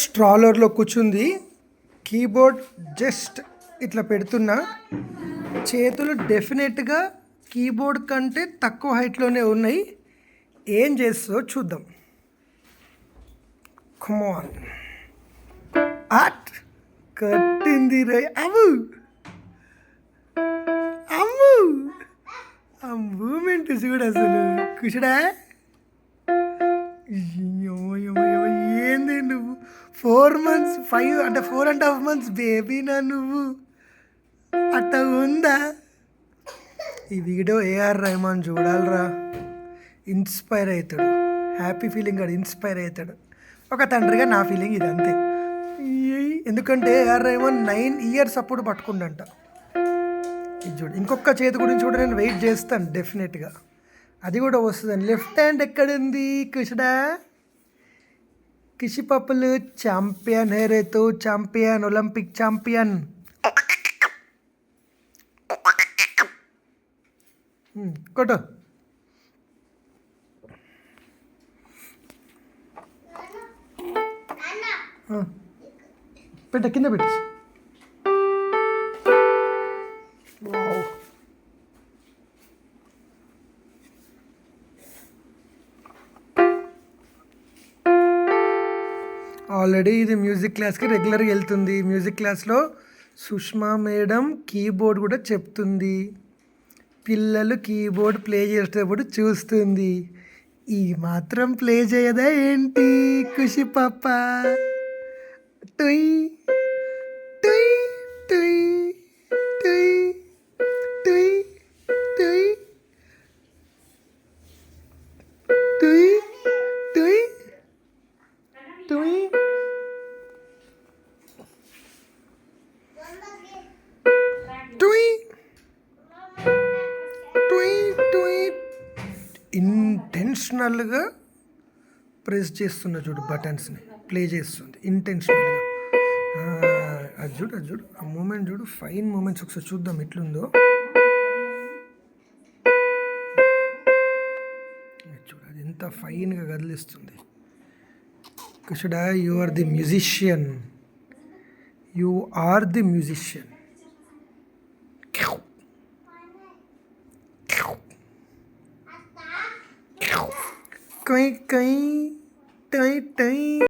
స్ట్రాలర్లో కూర్చుంది. Keyboard just ఇట్లా పెడుతున్నా. చేతులు డెఫినెట్గా కీబోర్డ్ కంటే తక్కువ హైట్లోనే ఉన్నాయి. ఏం చేస్తుందో చూద్దాం. కమాన్. ఆట్ కట్టింది రే. అమ్ము అమ్ము ఆ మూమెంట్ చూడు అసలు. కుషుడా ఏంది నువ్వు 4 months 5 అంటే 4.5 months బేబీనా నువ్వు? అట్లా ఉందా? ఈ వీడియో ఏఆర్ రెహమాన్ చూడాలరా, ఇన్స్పైర్ అవుతాడు. హ్యాపీ ఫీలింగ్ కాదు, ఇన్స్పైర్ అవుతాడు. ఒక తండ్రిగా నా ఫీలింగ్ ఇది, అంతే. ఎందుకంటే ఏఆర్ రెహమాన్ 9 years అప్పుడు పట్టుకుండంట. ఇది చూడు. ఇంకొక చేతి గురించి కూడా నేను వెయిట్ చేస్తాను డెఫినెట్గా. అది కూడా వస్తుందని. లెఫ్ట్ హ్యాండ్ ఎక్కడుంది కుషుడా? కిషి పప్పులు ఛాంపియన్ హే రే తో, ఛాంపియన్, ఒలింపిక్ ఛాంపియన్. కొట్టు. పెట్ట కింద పెట్టి. ఆల్రెడీ ఇది మ్యూజిక్ క్లాస్కి రెగ్యులర్గా వెళ్తుంది. మ్యూజిక్ క్లాస్లో సుష్మా మేడం కీబోర్డ్ కూడా చెప్తుంది. పిల్లలు కీబోర్డ్ ప్లే చేసేటప్పుడు చూస్తుంది. ఈ మాత్రం ప్లే చేయదా ఏంటి ఖుషి పాప? టుయ్ టుయ్ టుయ్ టుయ్ టుయ్ టుయ్ టుయ్ టుయ్ టుయ్. ఇంటెన్షనల్గా ప్రెస్ చేస్తున్నా చూడు, బటన్స్ని ప్లే చేస్తుంది ఇంటెన్షనల్గా. అది చూడు, అది చూడు, ఆ మూమెంట్ చూడు, ఫైన్ మూమెంట్స్. ఒకసారి చూద్దాం ఎట్లుందో. చూడు అది ఎంత ఫైన్గా కదిలిస్తుంది. కుషుడా, you are the musician, you are the musician. కై కై టై టై.